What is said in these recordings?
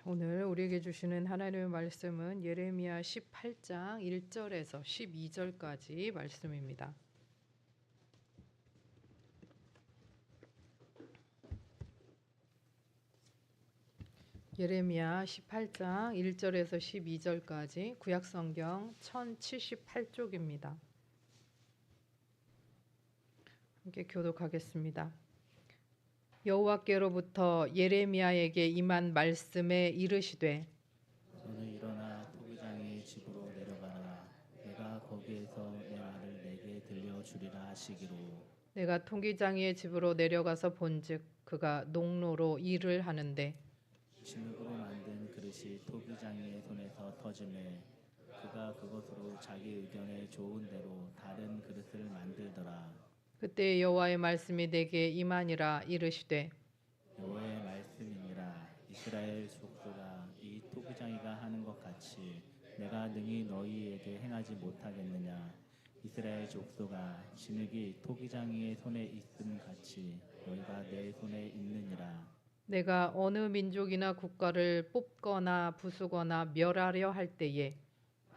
오늘 우리에게 주시는 하나님의 말씀은 예레미야 18장 1절에서 12절까지 말씀입니다. 예레미야 18장 1절에서 12절까지 구약성경 1078쪽입니다. 함께 교독하겠습니다. 여호와께로부터 예레미야에게 임한 말씀에 이르시되 너는 일어나 토기장의 집으로 내려가라. 내가 거기에서 내 말을 내게 들려주리라 하시기로. 내가 통기장이의 집으로 내려가서 본즉 그가 농로로 일을 하는데 진흙으로 만든 그릇이 토기장이의 손에서 터지매 그가 그것으로 자기 의견에 좋은 대로 다른 그릇을 만들더라. 그때 여호와의 말씀이 내게 임하니라. 이르시되 여호와의 말씀이니라. 이스라엘 족속아, 이 토기장이가 하는 것 같이 내가 능히 너희에게 행하지 못하겠느냐. 이스라엘 족속아, 진흙이 토기장이의 손에 있음 같이 너희가 내 손에 있느니라. 내가 어느 민족이나 국가를 뽑거나 부수거나 멸하려 할 때에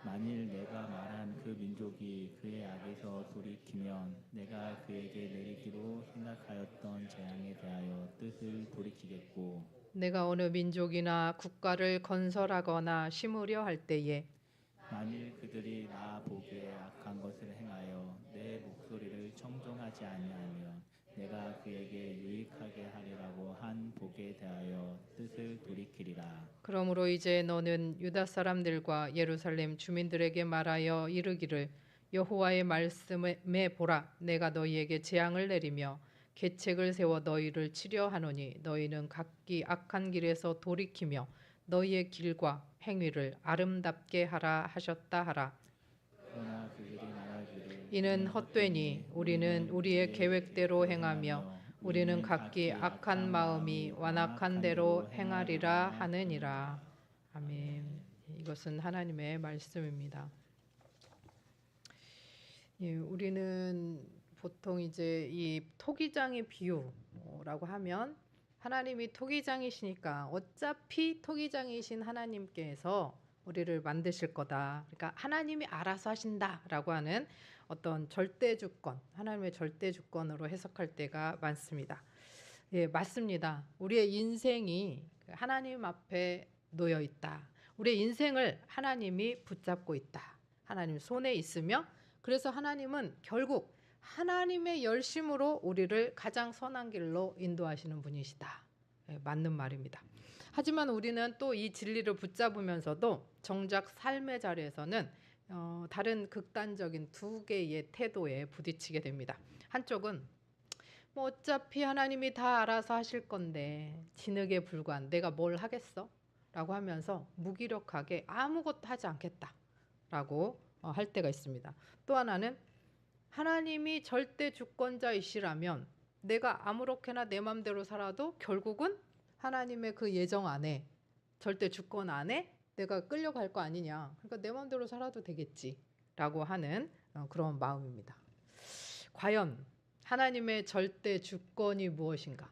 만일 내가 말한 그 민족이 그의 악에서 돌이키면 내가 그에게 내리기로 생각하였던 재앙에 대하여 뜻을 돌이키겠고, 내가 어느 민족이나 국가를 건설하거나 심으려 할 때에 만일 그들이 나 보기에 악한 것을 행하여 내 목소리를 청종하지 아니하면 내가 그에게 유익하게 하리라고 한 복에 대하여 뜻을 돌이키리라. 그러므로 이제 너는 유다 사람들과 예루살렘 주민들에게 말하여 이르기를 여호와의 말씀에 보라. 내가 너희에게 재앙을 내리며 계책을 세워 너희를 치려 하노니 너희는 각기 악한 길에서 돌이키며 너희의 길과 행위를 아름답게 하라 하셨다 하라. 그러나 그들이 말하기를 이는 헛되니 우리는 우리의 계획대로 행하며 우리는 각기 악한 마음이 완악한 대로 행하리라 하느니라. 아멘. 이것은 하나님의 말씀입니다. 예, 우리는 보통 이제 이 토기장의 비유라고 하면 하나님이 토기장이시니까 어차피 토기장이신 하나님께서 우리를 만드실 거다. 그러니까 하나님이 알아서 하신다라고 하는 어떤 절대 주권, 하나님의 절대 주권으로 해석할 때가 많습니다. 예, 맞습니다. 우리의 인생이 하나님 앞에 놓여 있다. 우리의 인생을 하나님이 붙잡고 있다. 하나님 손에 있으며 그래서 하나님은 결국 하나님의 열심으로 우리를 가장 선한 길로 인도하시는 분이시다. 예, 맞는 말입니다. 하지만 우리는 또 이 진리를 붙잡으면서도 정작 삶의 자리에서는 다른 극단적인 두 개의 태도에 부딪히게 됩니다. 한쪽은 뭐 어차피 하나님이 다 알아서 하실 건데 진흙에 불과한 내가 뭘 하겠어? 라고 하면서 무기력하게 아무것도 하지 않겠다 라고 할 때가 있습니다. 또 하나는 하나님이 절대 주권자이시라면 내가 아무렇게나 내 맘대로 살아도 결국은 하나님의 그 예정 안에 절대 주권 안에 내가 끌려갈 거 아니냐. 그러니까 내 맘대로 살아도 되겠지 라고 하는 그런 마음입니다. 과연 하나님의 절대 주권이 무엇인가?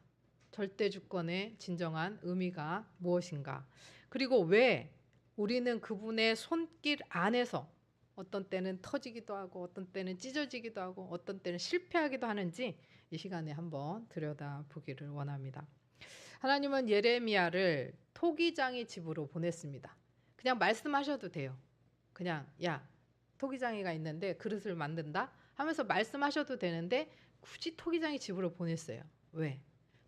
절대 주권의 진정한 의미가 무엇인가? 그리고 왜 우리는 그분의 손길 안에서 어떤 때는 터지기도 하고 어떤 때는 찢어지기도 하고 어떤 때는 실패하기도 하는지 이 시간에 한번 들여다보기를 원합니다. 하나님은 예레미야를 토기장이 집으로 보냈습니다. 그냥 말씀하셔도 돼요. 그냥 야 토기장이가 있는데 그릇을 만든다 하면서 말씀하셔도 되는데 굳이 토기장이 집으로 보냈어요. 왜?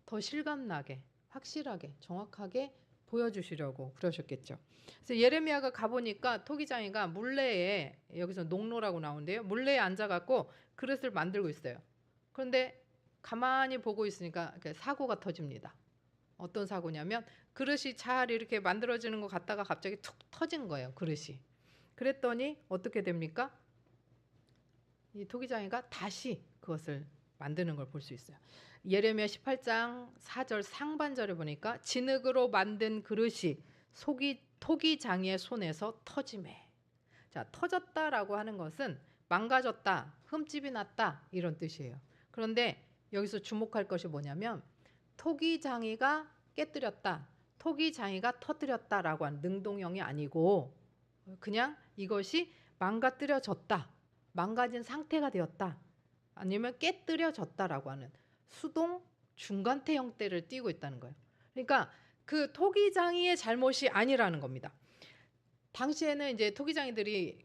더 실감나게 확실하게 정확하게 보여주시려고 그러셨겠죠. 그래서 예레미야가 가보니까 토기장이가 물레에 여기서 농로라고 나오는데요. 물레에 앉아갖고 그릇을 만들고 있어요. 그런데 가만히 보고 있으니까 사고가 터집니다. 어떤 사고냐면 그릇이 잘 이렇게 만들어지는 것 같다가 갑자기 툭 터진 거예요. 그릇이. 그랬더니 어떻게 됩니까? 이 토기장이가 다시 그것을 만드는 걸 볼 수 있어요. 예레미야 18장 4절 상반절에 보니까 진흙으로 만든 그릇이 토기장이의 손에서 터지매. 자, 터졌다라고 하는 것은 망가졌다, 흠집이 났다 이런 뜻이에요. 그런데 여기서 주목할 것이 뭐냐면 토기장이가 깨뜨렸다, 토기장이가 터뜨렸다라고 하는 능동형이 아니고 그냥 이것이 망가뜨려졌다, 망가진 상태가 되었다, 아니면 깨뜨려졌다라고 하는 수동 중간태 형태를 띠고 있다는 거예요. 그러니까 그 토기장이의 잘못이 아니라는 겁니다. 당시에는 이제 토기장이들이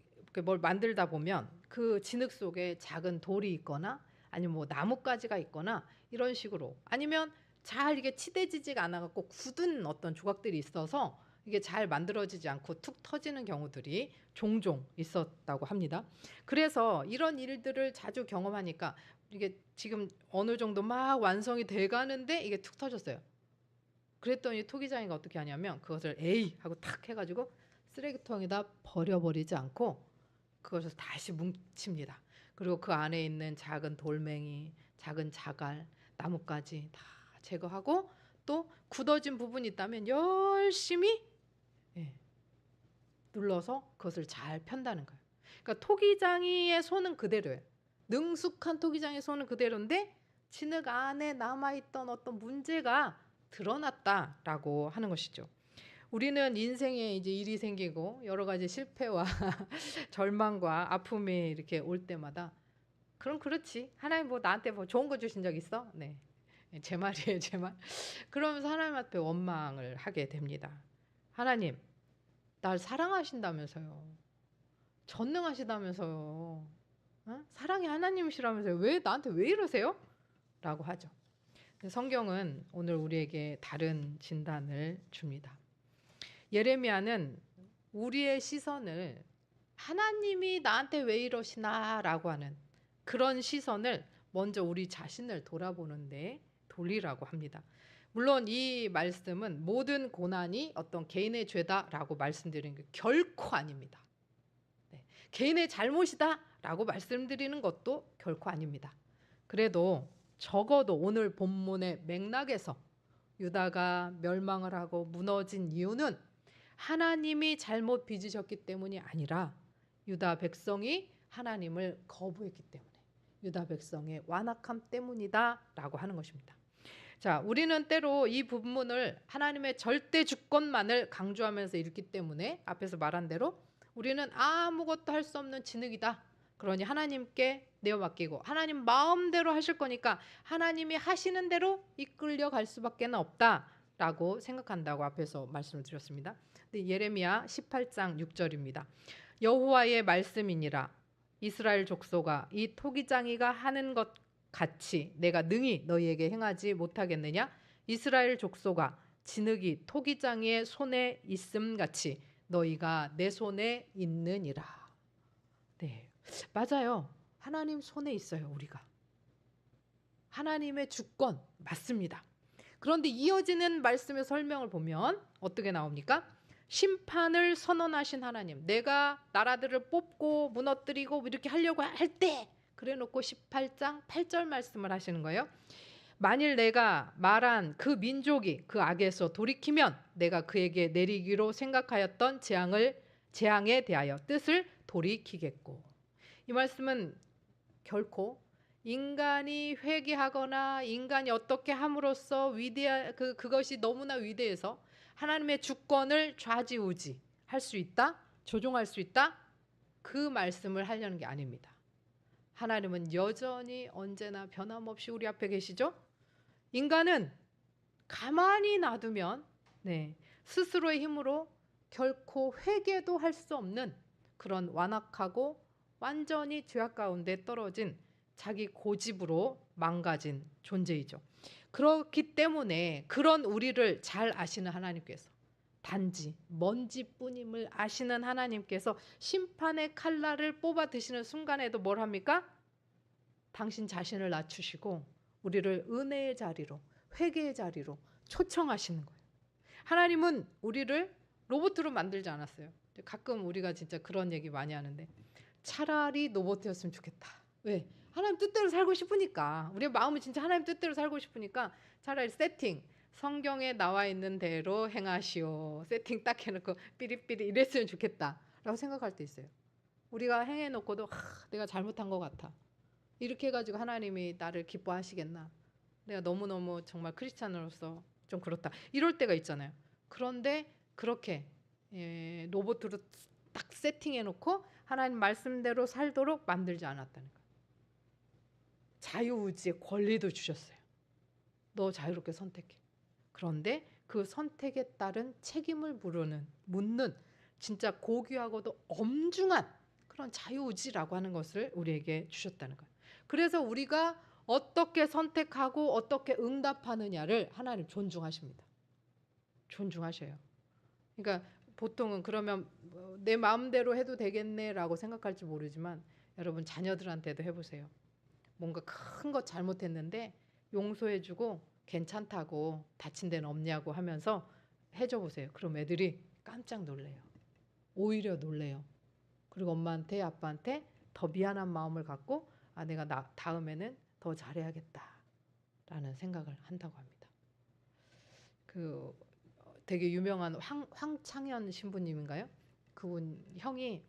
뭘 만들다 보면 그 진흙 속에 작은 돌이 있거나 아니면 뭐 나뭇가지가 있거나 이런 식으로, 아니면 잘 이게 치대지지가 않아갖고 굳은 어떤 조각들이 있어서 이게 잘 만들어지지 않고 툭 터지는 경우들이 종종 있었다고 합니다. 그래서 이런 일들을 자주 경험하니까 이게 지금 어느 정도 막 완성이 돼가는데 이게 툭 터졌어요. 그랬더니 토기장이가 어떻게 하냐면 그것을 에이 하고 탁 해가지고 쓰레기통에다 버려버리지 않고 그것을 다시 뭉칩니다. 그리고 그 안에 있는 작은 돌멩이, 작은 자갈, 나뭇가지 다 제거하고 또 굳어진 부분이 있다면 열심히 눌러서 그것을 잘 편다는 거예요. 그러니까 토기장이의 손은 그대로예요. 능숙한 토기장의 손은 그대로인데 진흙 안에 남아있던 어떤 문제가 드러났다라고 하는 것이죠. 우리는 인생에 이제 일이 생기고 여러 가지 실패와 절망과 아픔이 이렇게 올 때마다 그럼 그렇지, 하나님 뭐 나한테 뭐 좋은 거 주신 적 있어? 네, 제 말이에요, 제 말. 그러면서 하나님 앞에 원망을 하게 됩니다. 하나님, 날 사랑하신다면서요, 전능하시다면서요, 사랑의 하나님이시라면서요, 왜 나한테 왜 이러세요? 라고 하죠. 성경은 오늘 우리에게 다른 진단을 줍니다. 예레미야는 우리의 시선을 하나님이 나한테 왜 이러시나 라고 하는 그런 시선을 먼저 우리 자신을 돌아보는데 돌리라고 합니다. 물론 이 말씀은 모든 고난이 어떤 개인의 죄다라고 말씀드리는 게 결코 아닙니다. 네. 개인의 잘못이다라고 말씀드리는 것도 결코 아닙니다. 그래도 적어도 오늘 본문의 맥락에서 유다가 멸망을 하고 무너진 이유는 하나님이 잘못 빚으셨기 때문이 아니라 유다 백성이 하나님을 거부했기 때문에, 유다 백성의 완악함 때문이다라고 하는 것입니다. 자, 우리는 때로 이 부분을 하나님의 절대 주권만을 강조하면서 읽기 때문에 앞에서 말한 대로 우리는 아무것도 할 수 없는 진흙이다, 그러니 하나님께 내어 맡기고 하나님 마음대로 하실 거니까 하나님이 하시는 대로 이끌려 갈 수밖에 없다라고 생각한다고 앞에서 말씀을 드렸습니다. 예레미야 18장 6절입니다. 여호와의 말씀이니라, 이스라엘 족속아, 이 토기장이가 하는 것 같이 내가 능히 너희에게 행하지 못하겠느냐? 이스라엘 족속아, 진흙이 토기장이의 손에 있음 같이 너희가 내 손에 있느니라. 네, 맞아요. 하나님 손에 있어요. 우리가 하나님의 주권 맞습니다. 그런데 이어지는 말씀의 설명을 보면 어떻게 나옵니까? 심판을 선언하신 하나님, 내가 나라들을 뽑고 무너뜨리고 이렇게 하려고 할 때 그래놓고 18장 8절 말씀을 하시는 거예요. 만일 내가 말한 그 민족이 그 악에서 돌이키면 내가 그에게 내리기로 생각하였던 재앙에 대하여 뜻을 돌이키겠고. 이 말씀은 결코 인간이 회개하거나 인간이 어떻게 함으로써 그것이 너무나 위대해서 하나님의 주권을 좌지우지 할 수 있다, 조종할 수 있다, 그 말씀을 하려는 게 아닙니다. 하나님은 여전히 언제나 변함없이 우리 앞에 계시죠. 인간은 가만히 놔두면 스스로의 힘으로 결코 회개도 할 수 없는 그런 완악하고 완전히 죄악 가운데 떨어진 자기 고집으로 망가진 존재이죠. 그렇기 때문에 그런 우리를 잘 아시는 하나님께서, 단지 먼지뿐임을 아시는 하나님께서 심판의 칼날을 뽑아 드시는 순간에도 뭘 합니까? 당신 자신을 낮추시고 우리를 은혜의 자리로, 회개의 자리로 초청하시는 거예요. 하나님은 우리를 로봇으로 만들지 않았어요. 가끔 우리가 진짜 그런 얘기 많이 하는데 차라리 로봇이었으면 좋겠다. 왜? 하나님 뜻대로 살고 싶으니까. 우리의 마음은 진짜 하나님 뜻대로 살고 싶으니까 차라리 성경에 나와 있는 대로 행하시오, 세팅 딱 해놓고 삐리삐리 이랬으면 좋겠다 라고 생각할 때 있어요. 우리가 행해놓고도 내가 잘못한 것 같아, 이렇게 해가지고 하나님이 나를 기뻐하시겠나, 내가 너무너무 정말 크리스찬으로서 좀 그렇다, 이럴 때가 있잖아요. 그런데 그렇게 로봇으로 딱 세팅해 놓고 하나님 말씀대로 살도록 만들지 않았다는 거예요. 자유의지의 권리도 주셨어요. 너 자유롭게 선택해. 그런데 그 선택에 따른 책임을 묻는 진짜 고귀하고도 엄중한 그런 자유의지라고 하는 것을 우리에게 주셨다는 거예요. 그래서 우리가 어떻게 선택하고 어떻게 응답하느냐를 하나님 존중하십니다. 존중하셔요. 그러니까 보통은 그러면 내 마음대로 해도 되겠네라고 생각할지 모르지만 여러분 자녀들한테도 해보세요. 뭔가 큰 거 잘못했는데 용서해주고 괜찮다고 다친 데는 없냐고 하면서 해줘 보세요. 그럼 애들이 깜짝 놀래요. 오히려 놀래요. 그리고 엄마한테 아빠한테 더 미안한 마음을 갖고 내가 다음에는 더 잘해야겠다라는 생각을 한다고 합니다. 그 되게 유명한 황창현 신부님인가요? 그분 형이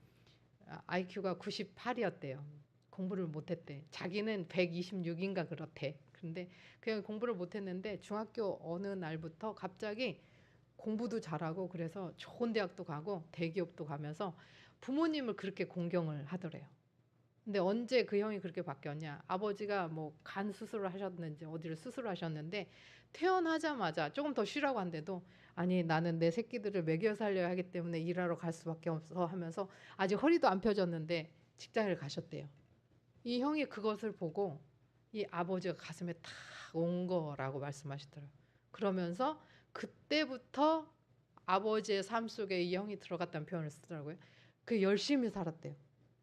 IQ가 98이었대요. 공부를 못했대. 자기는 126인가 그렇대. 그런데 그냥 공부를 못했는데 중학교 어느 날부터 갑자기 공부도 잘하고 그래서 좋은 대학도 가고 대기업도 가면서 부모님을 그렇게 공경을 하더래요. 근데 언제 그 형이 그렇게 바뀌었냐? 아버지가 뭐 간 수술을 하셨는지 어디를 수술하셨는데 태어나자마자 조금 더 쉬라고 한데도 아니 나는 내 새끼들을 먹여 살려야 하기 때문에 일하러 갈 수밖에 없어 하면서 아직 허리도 안 펴졌는데 직장을 가셨대요. 이 형이 그것을 보고 이 아버지가 가슴에 탁 온 거라고 말씀하시더라고요. 그러면서 그때부터 아버지의 삶 속에 이 형이 들어갔다는 표현을 쓰더라고요. 그 열심히 살았대요.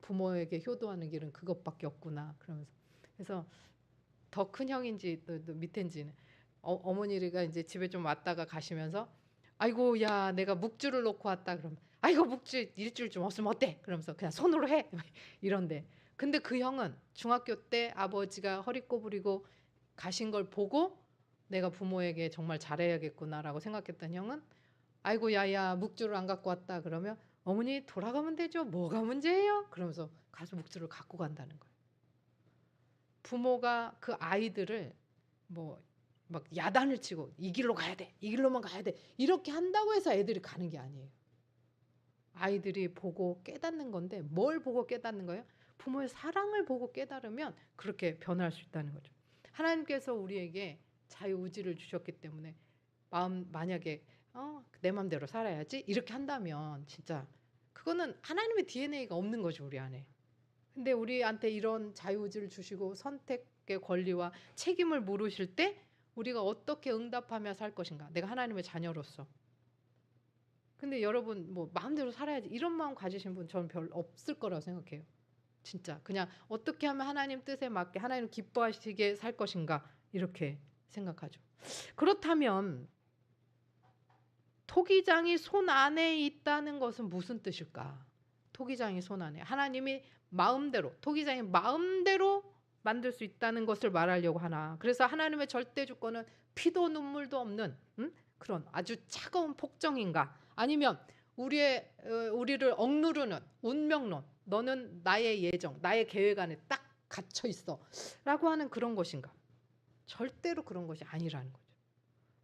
부모에게 효도하는 길은 그것밖에 없구나. 그러면서 그래서 더 큰 형인지 또 밑인지는 어머니가 이제 집에 좀 왔다가 가시면서 아이고 야 내가 묵주를 놓고 왔다 그러면 아이고 묵주 일주일 좀 없으면 어때? 그러면서 그냥 손으로 해 이런데 근데 그 형은 중학교 때 아버지가 허리 꼬부리고 가신 걸 보고 내가 부모에게 정말 잘해야겠구나라고 생각했던 형은 아이고 야야 묵주를 안 갖고 왔다 그러면 어머니 돌아가면 되죠. 뭐가 문제예요? 그러면서 가서 묵주를 갖고 간다는 거예요. 부모가 그 아이들을 뭐 막 야단을 치고 이 길로 가야 돼. 이 길로만 가야 돼. 이렇게 한다고 해서 애들이 가는 게 아니에요. 아이들이 보고 깨닫는 건데 뭘 보고 깨닫는 거예요? 부모의 사랑을 보고 깨달으면 그렇게 변할 수 있다는 거죠. 하나님께서 우리에게 자유의지를 주셨기 때문에 만약에 내 마음대로 살아야지 이렇게 한다면 진짜 그거는 하나님의 DNA가 없는 거죠 우리 안에. 근데 우리한테 이런 자유의지를 주시고 선택의 권리와 책임을 물으실 때 우리가 어떻게 응답하며 살 것인가. 내가 하나님의 자녀로서. 근데 여러분 뭐 마음대로 살아야지 이런 마음 가지신 분 저는 별 없을 거라고 생각해요. 진짜 그냥 어떻게 하면 하나님 뜻에 맞게 하나님 기뻐하시게 살 것인가 이렇게 생각하죠. 그렇다면 토기장이 손 안에 있다는 것은 무슨 뜻일까? 토기장이 손 안에 하나님이 마음대로 토기장이 마음대로 만들 수 있다는 것을 말하려고 하나. 그래서 하나님의 절대 주권은 피도 눈물도 없는 그런 아주 차가운 폭정인가? 아니면 우리를 억누르는 운명론. 너는 나의 예정, 나의 계획 안에 딱 갇혀 있어라고 하는 그런 것인가? 절대로 그런 것이 아니라는 거죠.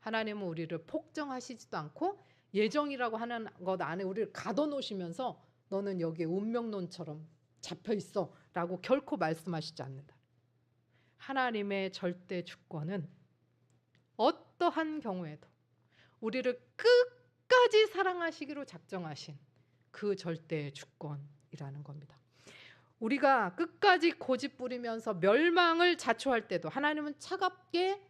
하나님은 우리를 폭정하시지도 않고 예정이라고 하는 것 안에 우리를 가둬놓으시면서 너는 여기에 운명론처럼 잡혀 있어라고 결코 말씀하시지 않는다. 하나님의 절대 주권은 어떠한 경우에도 우리를 끝까지 사랑하시기로 작정하신 그 절대 주권이라는 겁니다. 우리가 끝까지 고집 부리면서 멸망을 자초할 때도 하나님은 차갑게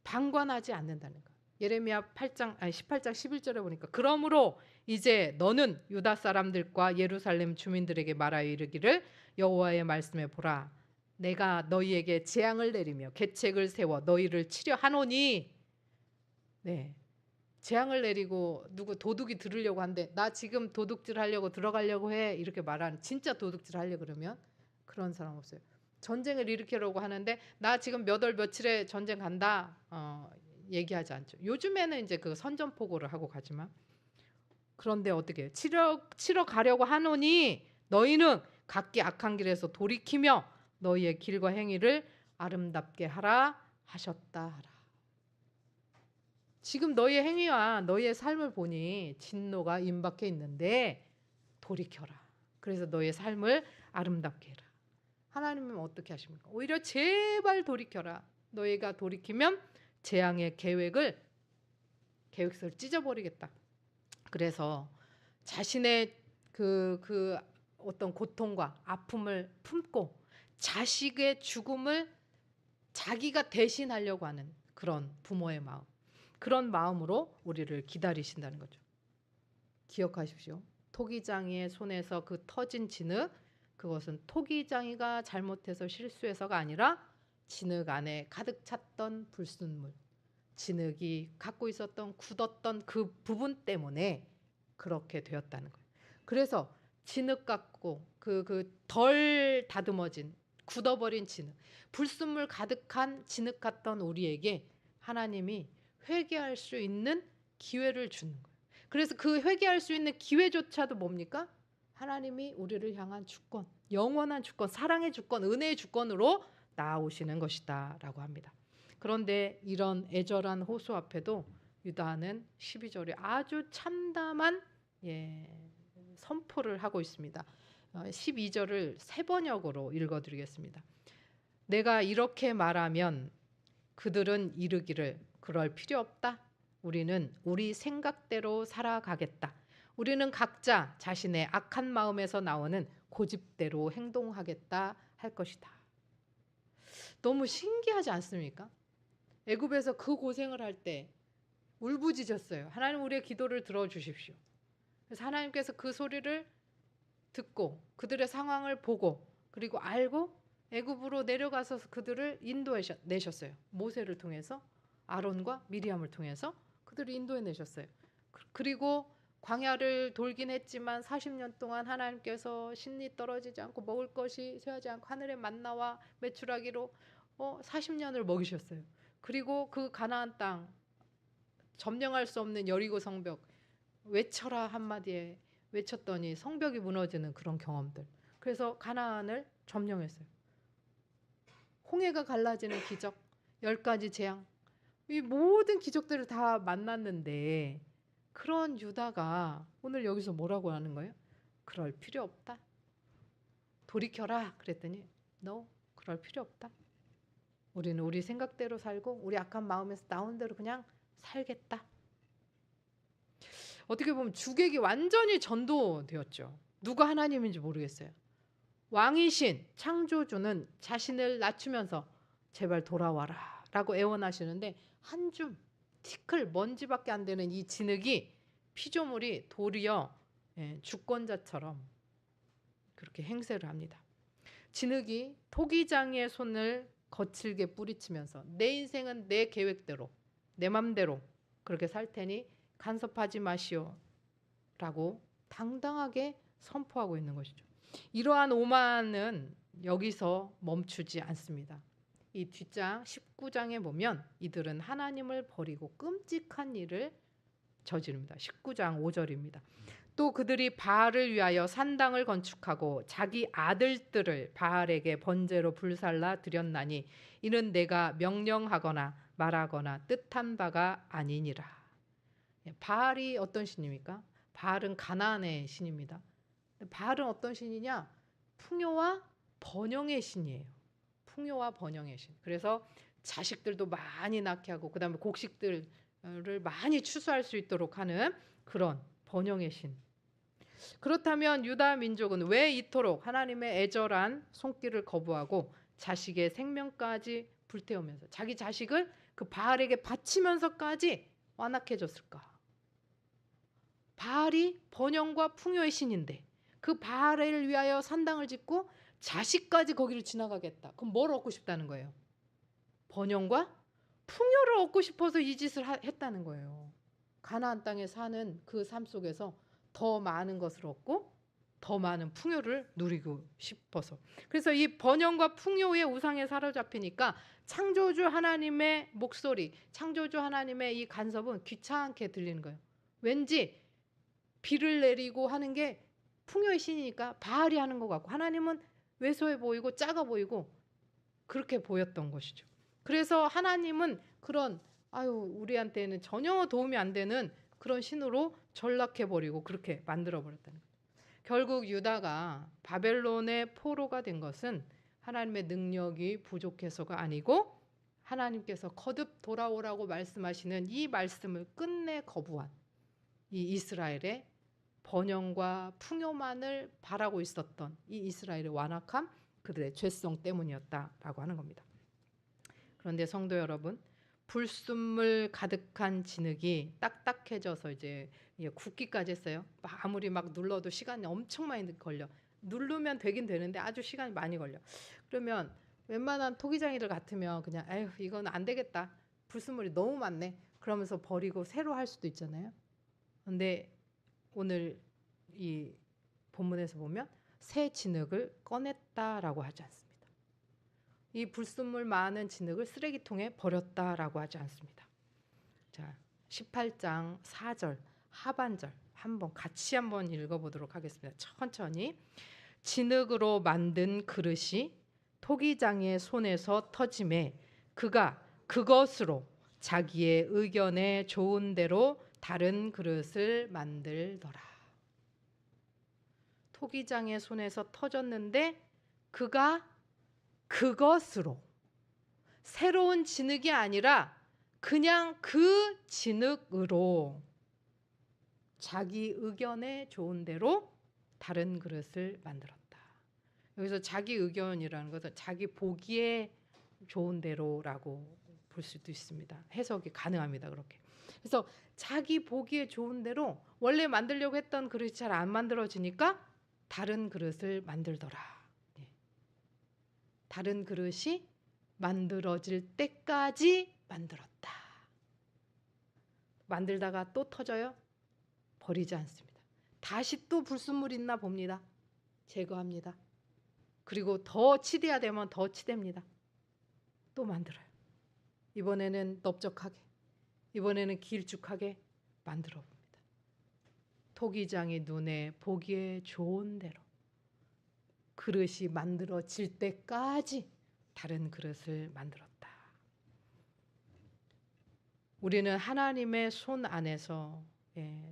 방관하지 않는다는 거. 예레미야 18장 11절에 보니까 그러므로 이제 너는 유다 사람들과 예루살렘 주민들에게 말하여 이르기를 여호와의 말씀에 보라 내가 너희에게 재앙을 내리며 계책을 세워 너희를 치려 하노니 네. 재앙을 내리고 누구 도둑이 들으려고 한데 나 지금 도둑질 하려고 들어가려고 해 이렇게 말하는 진짜 도둑질 하려고 그러면 그런 사람 없어요. 전쟁을 일으키려고 하는데 나 지금 몇 월 며칠에 전쟁 간다 얘기하지 않죠. 요즘에는 이제 그 선전포고를 하고 가지만 그런데 어떻게 해요? 치러 가려고 하노니 너희는 각기 악한 길에서 돌이키며 너희의 길과 행위를 아름답게 하라 하셨다 하라. 지금 너희의 행위와 너희의 삶을 보니 진노가 임박해 있는데 돌이켜라. 그래서 너희의 삶을 아름답게 해라. 하나님은 어떻게 하십니까? 오히려 제발 돌이켜라. 너희가 돌이키면 재앙의 계획서를 찢어버리겠다. 그래서 자신의 그 어떤 고통과 아픔을 품고 자식의 죽음을 자기가 대신하려고 하는 그런 부모의 마음, 그런 마음으로 우리를 기다리신다는 거죠. 기억하십시오. 토기장이의 손에서 그 터진 진흙, 그것은 토기장이가 잘못해서 실수해서가 아니라 진흙 안에 가득 찼던 불순물, 진흙이 갖고 있었던 굳었던 그 부분 때문에 그렇게 되었다는 거예요. 그래서 진흙 같고 그 덜 다듬어진 굳어버린 진흙, 불순물 가득한 진흙 같던 우리에게 하나님이 회개할 수 있는 기회를 주는 거예요. 그래서 그 회개할 수 있는 기회조차도 뭡니까? 하나님이 우리를 향한 주권, 영원한 주권, 사랑의 주권, 은혜의 주권으로 나아오시는 것이다 라고 합니다. 그런데 이런 애절한 호소 앞에도 유다는 12절에 아주 참담한 선포를 하고 있습니다. 12절을 세 번역으로 읽어드리겠습니다. 내가 이렇게 말하면 그들은 이르기를 그럴 필요 없다. 우리는 우리 생각대로 살아가겠다. 우리는 각자 자신의 악한 마음에서 나오는 고집대로 행동하겠다 할 것이다. 너무 신기하지 않습니까? 애굽에서 그 고생을 할 때 울부짖었어요. 하나님 우리의 기도를 들어주십시오. 그래서 하나님께서 그 소리를 듣고 그들의 상황을 보고 그리고 알고 애굽으로 내려가서 그들을 인도해내셨어요. 모세를 통해서 아론과 미리암을 통해서 그들을 인도해내셨어요. 그리고 광야를 돌긴 했지만 40년 동안 하나님께서 신이 떨어지지 않고 먹을 것이 쇠하지 않고 하늘의 만나와 메추라기로 40년을 먹이셨어요. 그리고 그 가나안 땅 점령할 수 없는 여리고 성벽 외쳐라 한마디에 외쳤더니 성벽이 무너지는 그런 경험들. 그래서 가나안을 점령했어요. 홍해가 갈라지는 기적, 10가지 재앙, 이 모든 기적들을 다 만났는데 그런 유다가 오늘 여기서 뭐라고 하는 거예요? 그럴 필요 없다. 돌이켜라 그랬더니 No, 그럴 필요 없다. 우리는 우리 생각대로 살고 우리 악한 마음에서 나온 대로 그냥 살겠다. 어떻게 보면 주객이 완전히 전도되었죠. 누가 하나님인지 모르겠어요. 왕이신 창조주는 자신을 낮추면서 제발 돌아와라 라고 애원하시는데 한 줌 티클 먼지밖에 안 되는 이 진흙이 피조물이 도리어 주권자처럼 그렇게 행세를 합니다. 진흙이 토기장이의 손을 거칠게 뿌리치면서 내 인생은 내 계획대로 내 맘대로 그렇게 살 테니 간섭하지 마시오 라고 당당하게 선포하고 있는 것이죠. 이러한 오만은 여기서 멈추지 않습니다. 이 뒷장 19장에 보면 이들은 하나님을 버리고 끔찍한 일을 저지릅니다. 19장 5절입니다. 또 그들이 바알을 위하여 산당을 건축하고 자기 아들들을 바알에게 번제로 불살라 드렸나니 이는 내가 명령하거나 말하거나 뜻한 바가 아니니라. 바알이 어떤 신입니까? 바알은 가나안의 신입니다. 바알은 어떤 신이냐? 풍요와 번영의 신이에요. 풍요와 번영의 신. 그래서 자식들도 많이 낳게 하고 그다음에 곡식들을 많이 추수할 수 있도록 하는 그런 번영의 신. 그렇다면 유다 민족은 왜 이토록 하나님의 애절한 손길을 거부하고 자식의 생명까지 불태우면서 자기 자식을 그 바알에게 바치면서까지 완악해졌을까? 바알이 번영과 풍요의 신인데 그 바알을 위하여 산당을 짓고 자식까지 거기를 지나가겠다. 그럼 뭘 얻고 싶다는 거예요? 번영과 풍요를 얻고 싶어서 이 짓을 했다는 거예요. 가나안 땅에 사는 그 삶 속에서 더 많은 것을 얻고 더 많은 풍요를 누리고 싶어서. 그래서 이 번영과 풍요의 우상에 사로잡히니까 창조주 하나님의 목소리, 창조주 하나님의 이 간섭은 귀찮게 들리는 거예요. 왠지 비를 내리고 하는 게 풍요의 신이니까 바알이 하는 것 같고 하나님은 왜소해 보이고 작아 보이고 그렇게 보였던 것이죠. 그래서 하나님은 그런 아유, 우리한테는 전혀 도움이 안 되는 그런 신으로 전락해버리고 그렇게 만들어버렸다는 거예요. 결국 유다가 바벨론의 포로가 된 것은 하나님의 능력이 부족해서가 아니고 하나님께서 거듭 돌아오라고 말씀하시는 이 말씀을 끝내 거부한 이 이스라엘의 번영과 풍요만을 바라고 있었던 이 이스라엘의 완악함, 그들의 죄성 때문이었다라고 하는 겁니다. 그런데 성도 여러분, 불순물 가득한 진흙이 딱딱해져서 이제 굳기까지 했어요. 아무리 막 눌러도 시간이 엄청 많이 걸려. 누르면 되긴 되는데 아주 시간이 많이 걸려. 그러면 웬만한 토기장이들 같으면 그냥 에휴 이건 안 되겠다. 불순물이 너무 많네. 그러면서 버리고 새로 할 수도 있잖아요. 근데 오늘 이 본문에서 보면 새 진흙을 꺼냈다라고 하지 않습니다. 이 불순물 많은 진흙을 쓰레기통에 버렸다라고 하지 않습니다. 자, 18장 4절 하반절 같이 한번 읽어보도록 하겠습니다. 천천히. 진흙으로 만든 그릇이 토기장의 손에서 터짐에 그가 그것으로 자기의 의견에 좋은 대로 다른 그릇을 만들더라. 토기장의 손에서 터졌는데 그가 그것으로, 새로운 진흙이 아니라 그냥 그 진흙으로 자기 의견에 좋은 대로 다른 그릇을 만들었다. 여기서 자기 의견이라는 것은 자기 보기에 좋은 대로라고 볼 수도 있습니다. 해석이 가능합니다. 그렇게. 그래서 자기 보기에 좋은 대로 원래 만들려고 했던 그릇이 잘 안 만들어지니까 다른 그릇을 만들더라. 다른 그릇이 만들어질 때까지 만들었다. 만들다가 또 터져요? 버리지 않습니다. 다시 또 불순물 있나 봅니다. 제거합니다. 그리고 더 치대야 되면 더 치댑니다. 또 만들어요. 이번에는 넓적하게, 이번에는 길쭉하게 만들어 봅니다. 토기장이 눈에 보기에 좋은 대로 그릇이 만들어질 때까지 다른 그릇을 만들었다. 우리는 하나님의 손 안에서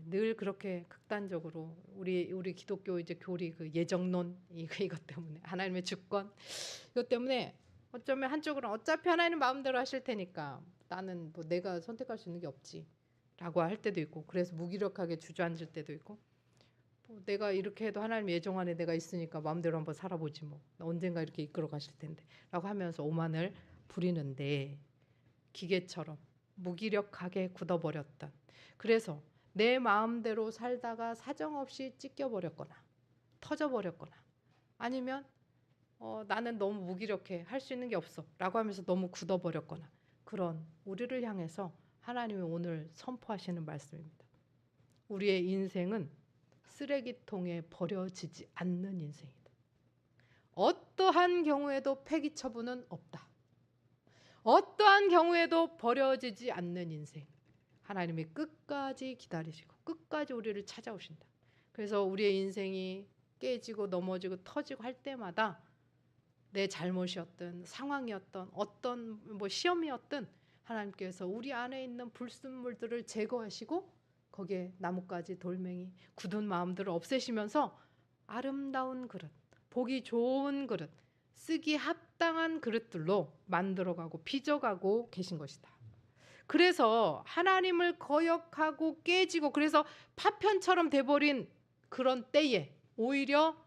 늘 그렇게 극단적으로 우리 기독교 이제 교리 그 예정론 이것 때문에 하나님의 주권 이것 때문에 어쩌면 한쪽으로는 어차피 하나님 마음대로 하실 테니까 나는 뭐 내가 선택할 수 있는 게 없지라고 할 때도 있고 그래서 무기력하게 주저앉을 때도 있고 뭐 내가 이렇게 해도 하나님 예정 안에 내가 있으니까 마음대로 한번 살아보지 뭐 언젠가 이렇게 이끌어 가실 텐데 라고 하면서 오만을 부리는데 기계처럼 무기력하게 굳어버렸던 그래서 내 마음대로 살다가 사정없이 찢겨버렸거나 터져버렸거나 아니면 나는 너무 무기력해 할 수 있는 게 없어 라고 하면서 너무 굳어버렸거나 그런 우리를 향해서 하나님이 오늘 선포하시는 말씀입니다. 우리의 인생은 쓰레기통에 버려지지 않는 인생이다. 어떠한 경우에도 폐기 처분은 없다. 어떠한 경우에도 버려지지 않는 인생. 하나님이 끝까지 기다리시고 끝까지 우리를 찾아오신다. 그래서 우리의 인생이 깨지고 넘어지고 터지고 할 때마다 내 잘못이었든 상황이었든 어떤 뭐 시험이었든 하나님께서 우리 안에 있는 불순물들을 제거하시고 거기에 나뭇가지, 돌멩이, 굳은 마음들을 없애시면서 아름다운 그릇, 보기 좋은 그릇, 쓰기 합당한 그릇들로 만들어가고 빚어가고 계신 것이다. 그래서 하나님을 거역하고 깨지고 그래서 파편처럼 돼버린 그런 때에 오히려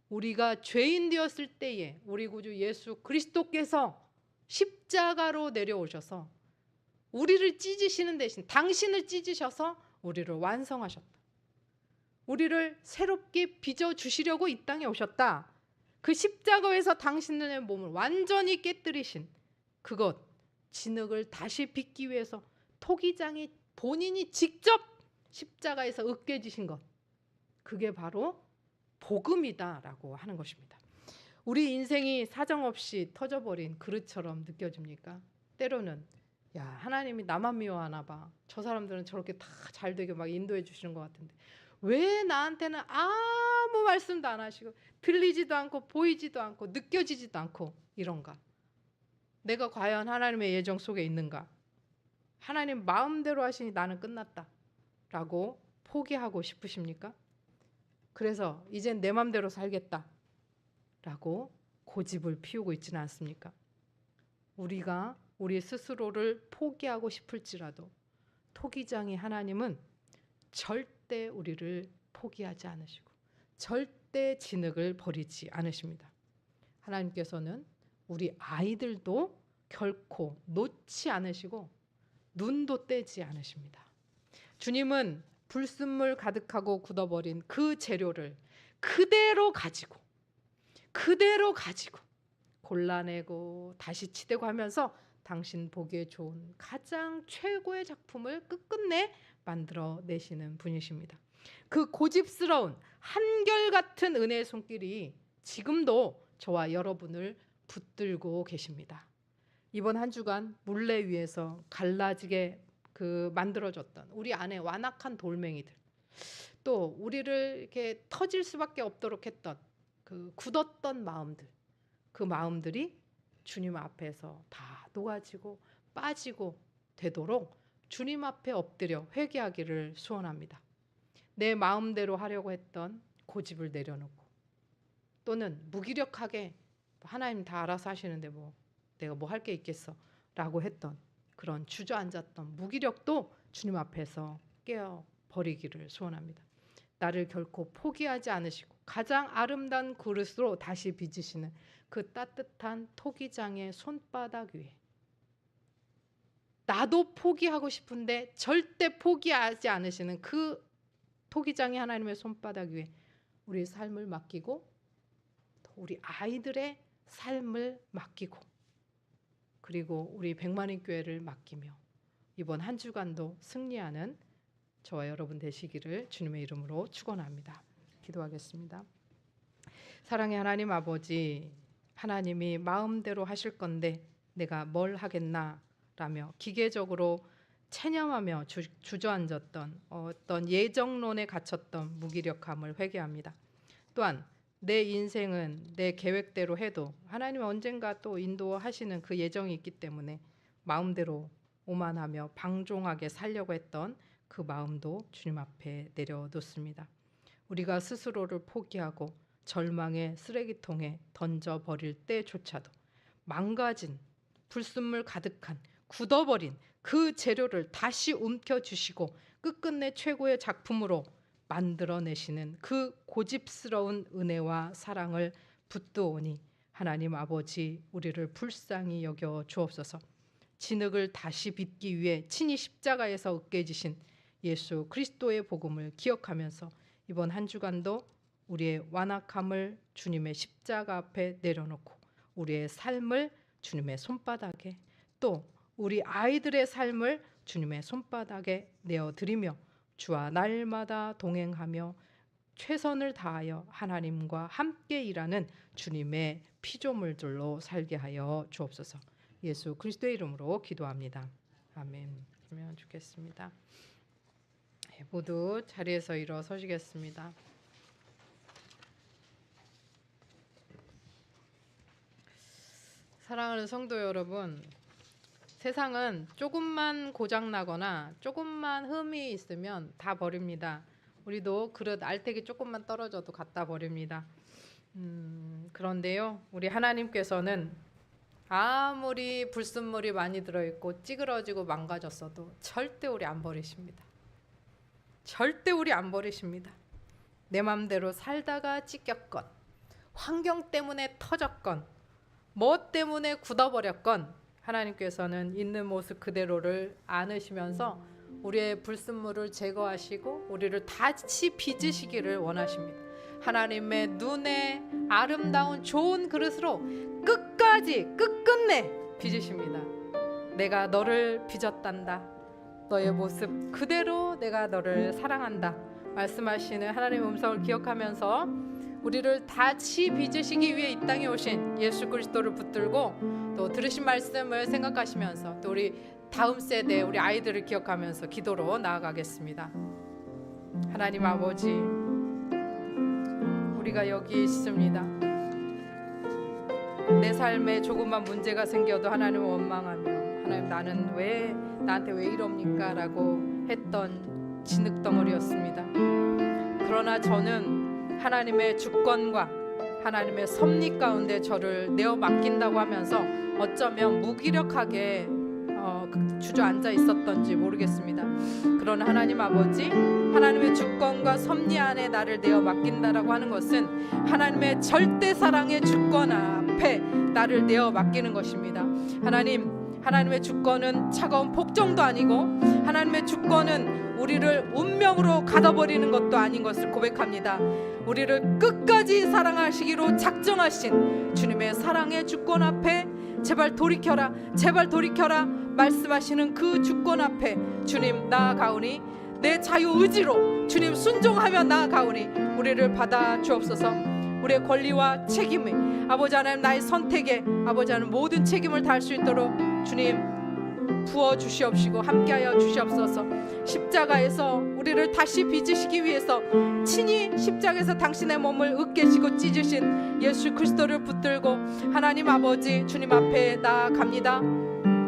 우리가 죄인 되었을 때에 우리 구주 예수 그리스도께서 십자가로 내려오셔서 우리를 찢으시는 대신 당신을 찢으셔서 우리를 완성하셨다. 우리를 새롭게 빚어주시려고 이 땅에 오셨다. 그 십자가에서 당신의 몸을 완전히 깨뜨리신 그것 진흙을 다시 빚기 위해서 토기장이 본인이 직접 십자가에서 으깨지신 것 그게 바로 복음이다라고 하는 것입니다. 우리 인생이 사정없이 터져버린 그릇처럼 느껴집니까? 때로는 야 하나님이 나만 미워하나 봐. 저 사람들은 저렇게 다 잘되게 막 인도해 주시는 것 같은데 왜 나한테는 아무 말씀도 안 하시고 들리지도 않고 보이지도 않고 느껴지지도 않고 이런가? 내가 과연 하나님의 예정 속에 있는가? 하나님 마음대로 하시니 나는 끝났다 라고 포기하고 싶으십니까? 그래서 이젠 내 마음대로 살겠다 라고 고집을 피우고 있지는 않습니까? 우리가 우리 스스로를 포기하고 싶을지라도 토기장이 하나님은 절대 우리를 포기하지 않으시고 절대 진흙을 버리지 않으십니다. 하나님께서는 우리 아이들도 결코 놓지 않으시고 눈도 떼지 않으십니다. 주님은 불순물 가득하고 굳어버린 그 재료를 그대로 가지고 골라내고 다시 치대고 하면서 당신 보기에 좋은 가장 최고의 작품을 끝끝내 만들어내시는 분이십니다. 그 고집스러운 한결같은 은혜의 손길이 지금도 저와 여러분을 붙들고 계십니다. 이번 한 주간 물레 위에서 갈라지게 만들어졌던 우리 안에 완악한 돌멩이들, 또 우리를 이렇게 터질 수밖에 없도록 했던 그 굳었던 마음들, 그 마음들이 주님 앞에서 다 녹아지고 빠지고 되도록 주님 앞에 엎드려 회개하기를 소원합니다. 내 마음대로 하려고 했던 고집을 내려놓고, 또는 무기력하게 하나님 다 알아서 하시는데 내가 뭐 할 게 있겠어 라고 했던 그런 주저앉았던 무기력도 주님 앞에서 깨어 버리기를 소원합니다. 나를 결코 포기하지 않으시고 가장 아름다운 그릇으로 다시 빚으시는 그 따뜻한 토기장의 손바닥 위에, 나도 포기하고 싶은데 절대 포기하지 않으시는 그 토기장의 하나님의 손바닥 위에 우리 삶을 맡기고, 우리 아이들의 삶을 맡기고, 그리고 우리 백만인 교회를 맡기며 이번 한 주간도 승리하는 저와 여러분 되시기를 주님의 이름으로 축원합니다. 기도하겠습니다. 사랑의 하나님 아버지, 하나님이 마음대로 하실 건데 내가 뭘 하겠나 라며 기계적으로 체념하며 주저앉았던 어떤 예정론에 갇혔던 무기력함을 회개합니다. 또한 내 인생은 내 계획대로 해도 하나님은 언젠가 또 인도하시는 그 예정이 있기 때문에 마음대로 오만하며 방종하게 살려고 했던 그 마음도 주님 앞에 내려놓습니다. 우리가 스스로를 포기하고 절망의 쓰레기통에 던져버릴 때조차도 망가진, 불순물 가득한, 굳어버린 그 재료를 다시 움켜주시고 끝끝내 최고의 작품으로 만들어내시는 그 고집스러운 은혜와 사랑을 붙드오니 하나님 아버지, 우리를 불쌍히 여겨 주옵소서. 진흙을 다시 빚기 위해 친히 십자가에서 으깨지신 예수 그리스도의 복음을 기억하면서 이번 한 주간도 우리의 완악함을 주님의 십자가 앞에 내려놓고 우리의 삶을 주님의 손바닥에, 또 우리 아이들의 삶을 주님의 손바닥에 내어드리며 주와 날마다 동행하며 최선을 다하여 하나님과 함께 일하는 주님의 피조물들로 살게 하여 주옵소서. 예수 그리스도의 이름으로 기도합니다. 아멘. 그러면 좋겠습니다. 모두 자리에서 일어서시겠습니다. 사랑하는 성도 여러분, 세상은 조금만 고장나거나 조금만 흠이 있으면 다 버립니다. 우리도 그릇 알택이 조금만 떨어져도 갖다 버립니다. 그런데요, 우리 하나님께서는 아무리 불순물이 많이 들어있고 찌그러지고 망가졌어도 절대 우리 안 버리십니다. 절대 우리 안 버리십니다. 내 맘대로 살다가 찢겼건, 환경 때문에 터졌건, 뭐 때문에 굳어버렸건 하나님께서는 있는 모습 그대로를 안으시면서 우리의 불순물을 제거하시고 우리를 다시 빚으시기를 원하십니다. 하나님의 눈에 아름다운 좋은 그릇으로 끝끝내 빚으십니다. 내가 너를 빚었단다. 너의 모습 그대로 내가 너를 사랑한다. 말씀하시는 하나님의 음성을 기억하면서 우리를 다시 빚으시기 위해 이 땅에 오신 예수 그리스도를 붙들고 또 들으신 말씀을 생각하시면서 또 우리 다음 세대 우리 아이들을 기억하면서 기도로 나아가겠습니다. 하나님 아버지, 우리가 여기 있습니다. 내 삶에 조금만 문제가 생겨도 하나님을 원망하며, 하나님 나는 왜 나한테 왜 이럽니까? 라고 했던 진흙덩어리였습니다. 그러나 저는 하나님의 주권과 하나님의 섭리 가운데 저를 내어 맡긴다고 하면서 어쩌면 무기력하게 주저앉아 있었던지 모르겠습니다. 그러나 하나님 아버지, 하나님의 주권과 섭리 안에 나를 내어 맡긴다라고 하는 것은 하나님의 절대 사랑의 주권 앞에 나를 내어 맡기는 것입니다. 하나님의 주권은 차가운 복종도 아니고 하나님의 주권은 우리를 운명으로 가둬버리는 것도 아닌 것을 고백합니다. 우리를 끝까지 사랑하시기로 작정하신 주님의 사랑의 주권 앞에 제발 돌이켜라, 제발 돌이켜라 말씀하시는 그 주권 앞에 주님 나아가오니, 내 자유의지로 주님 순종하며 나아가오니 우리를 받아 주옵소서. 우리의 권리와 책임이 아버지 하나님, 나의 선택에 아버지 하나님 모든 책임을 다할 수 있도록 주님 부어주시옵시고 함께하여 주시옵소서. 십자가에서 우리를 다시 빚으시기 위해서 친히 십자가에서 당신의 몸을 으깨시고 찢으신 예수 그리스도를 붙들고 하나님 아버지 주님 앞에 나아갑니다.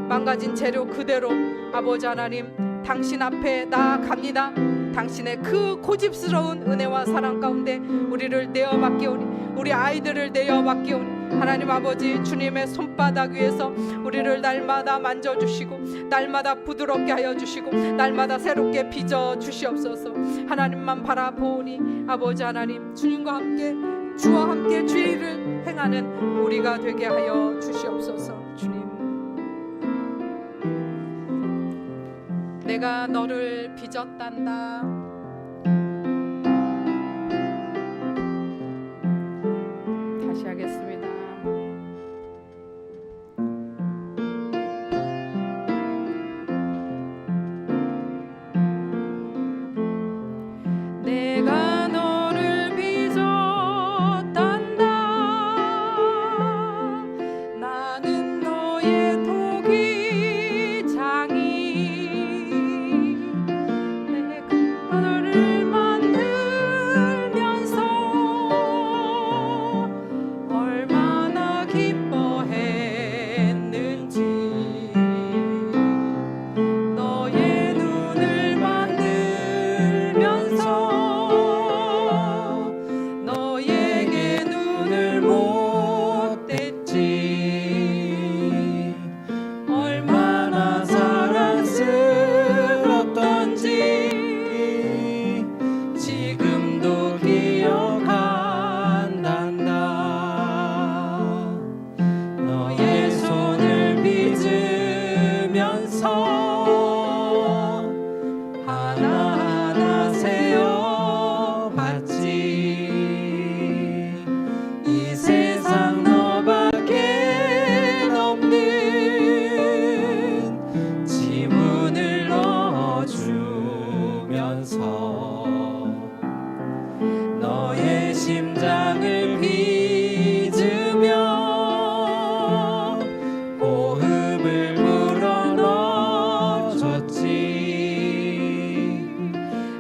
망가진 재료 그대로 아버지 하나님 당신 앞에 나아갑니다. 당신의 그 고집스러운 은혜와 사랑 가운데 우리를 내어 맡기오니, 우리 아이들을 내어 맡기오니 하나님 아버지 주님의 손바닥 위에서 우리를 날마다 만져주시고 날마다 부드럽게 하여 주시고 날마다 새롭게 빚어 주시옵소서. 하나님만 바라보니 아버지 하나님 주님과 함께 주와 함께 주의 일을 행하는 우리가 되게 하여 주시옵소서. 주님, 내가 너를 빚었단다. 다시 하겠습니다. 내가 너를 빚었단다. 나는 너의 토기장이 너를 만들면서 얼마나 기뻐했는지, 너의 눈을 만들면서 너에게 눈을 못 댔지. 얼마나 사랑스럽던지 지금도 기억한단다. 너의 손을 빚으면서 하나하나 세어봤지. 이 세상 너밖에 없는 지문을 넣어주면서 너의 심장을 빚으며 호흡을 불어넣어줬지.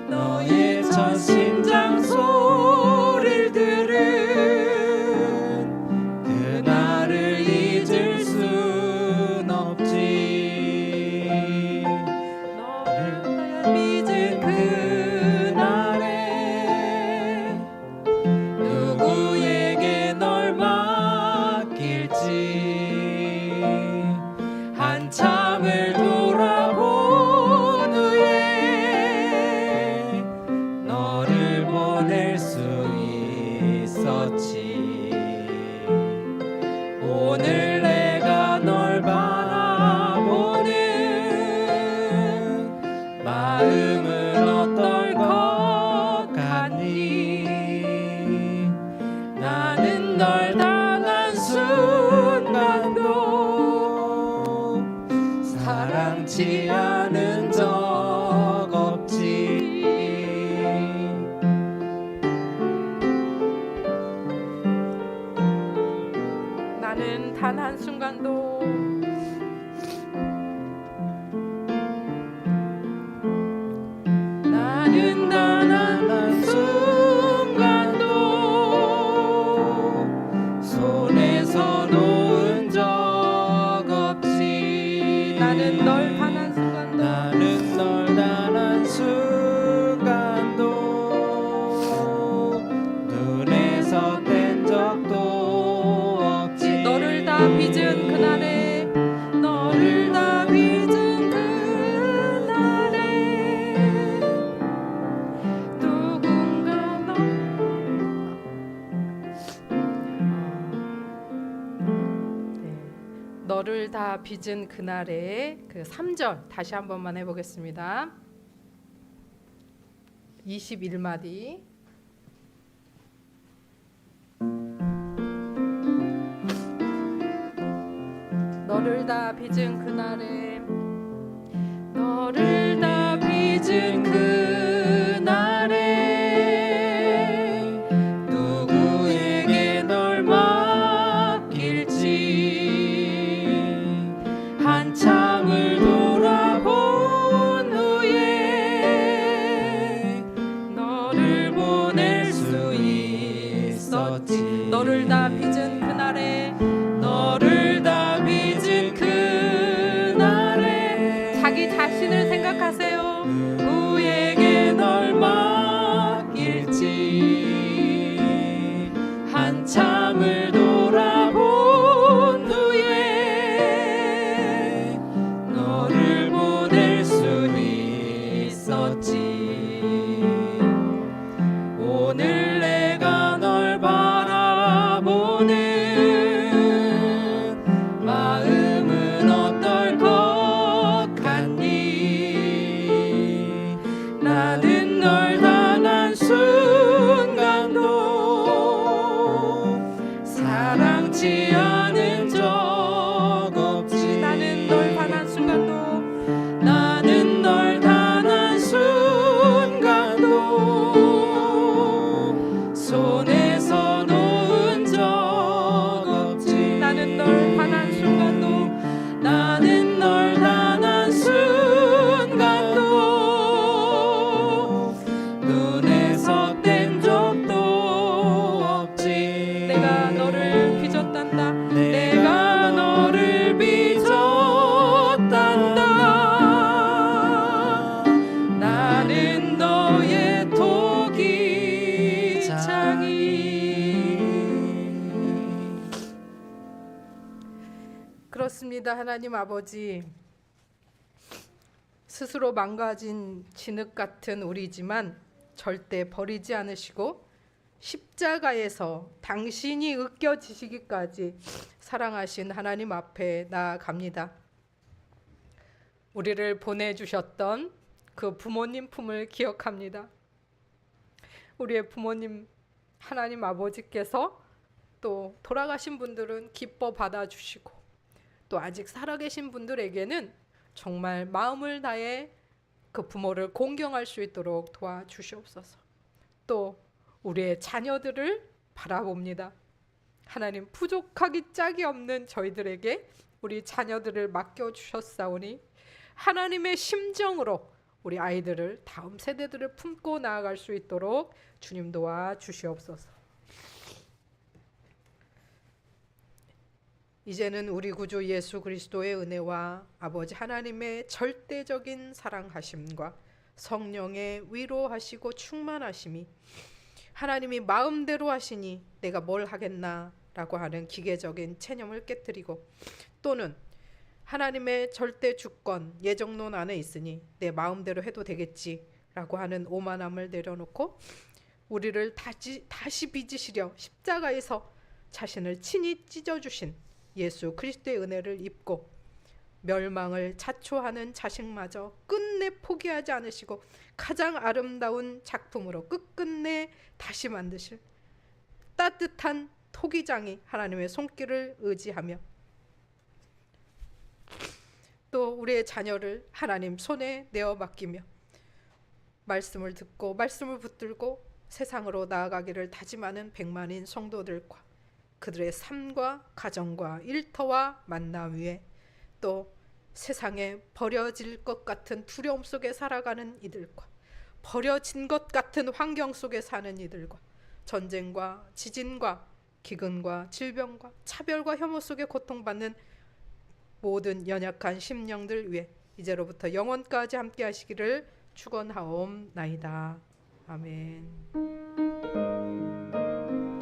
너의 첫 심장 소리를 들은 그날을 잊을 순 없지. 너를 빚은 그날에 누구에게 널 맡길지 한참을 돌아본 후에 너를 보낼 수 있었지. 오늘 내가 널 바라보는 마음은 어떨 것 같니? 나는 널 당한 순간도 사랑치 않은 적 없지. 나는 단 한순간도 나는 단 한순간도 손에서 놓은 적 없지. 나는 널 단 한순간도 너를다 빚은 그날에 그 3절 다시 한 번만 해보겠습니다. 21마디. 너를 다 빚은 그날에 너를 다 빚은 그날에 누구에게 널 맡길지 한참을 돌아본 후에 너를 보낼 수 있었지. 너를 다 빚은 그날에 너를 다 빚은 그날에 자기 자신을 생각하세요. 누구에게 널 맡길지 한참을 돌아본 후에 너를 보낼 수 있었지. 오늘 내가 널 바라보는 마음은 어떨 것 같니? 나는 널 단 한순간도 사랑치 않은 적 없지. 나는 널 단 한순간도 나는 널 단 한순간도 손에서 놓은 적 없지. 나는 널 단 한순간도 나는 널 단 한순간도 눈에서 뗀 적도 없지. 내가 너를 빚었단다. 내가 너를 빚었단다. 나는 너의 토기장이. 그렇습니다. 하나님 아버지, 스스로 망가진 진흙 같은 우리지만 절대 버리지 않으시고 십자가에서 당신이 으깨지시기까지 사랑하신 하나님 앞에 나아갑니다. 우리를 보내주셨던 그 부모님 품을 기억합니다. 우리의 부모님 하나님 아버지께서 또 돌아가신 분들은 기뻐 받아주시고 또 아직 살아계신 분들에게는 정말 마음을 다해 그 부모를 공경할 수 있도록 도와주시옵소서. 또 우리의 자녀들을 바라봅니다. 하나님, 부족하기 짝이 없는 저희들에게 우리 자녀들을 맡겨주셨사오니 하나님의 심정으로 우리 아이들을 다음 세대들을 품고 나아갈 수 있도록 주님 도와주시옵소서. 이제는 우리 구주 예수 그리스도의 은혜와 아버지 하나님의 절대적인 사랑하심과 성령의 위로하시고 충만하심이 하나님이 마음대로 하시니 내가 뭘 하겠나 라고 하는 기계적인 체념을 깨뜨리고 또는 하나님의 절대 주권 예정론 안에 있으니 내 마음대로 해도 되겠지 라고 하는 오만함을 내려놓고 우리를 다시 빚으시려 십자가에서 자신을 친히 찢어주신 예수 그리스도의 은혜를 입고 멸망을 자초하는 자식마저 끝내 포기하지 않으시고 가장 아름다운 작품으로 끝끝내 다시 만드실 따뜻한 토기장이 하나님의 손길을 의지하며 또 우리의 자녀를 하나님 손에 내어 맡기며 말씀을 듣고 말씀을 붙들고 세상으로 나아가기를 다짐하는 백만인 성도들과 그들의 삶과 가정과 일터와 만남 위에 또 세상에 버려질 것 같은 두려움 속에 살아가는 이들과 버려진 것 같은 환경 속에 사는 이들과 전쟁과 지진과 기근과 질병과 차별과 혐오 속에 고통받는 모든 연약한 심령들 위해 이제로부터 영원까지 함께 하시기를 축원하옵나이다. 아멘.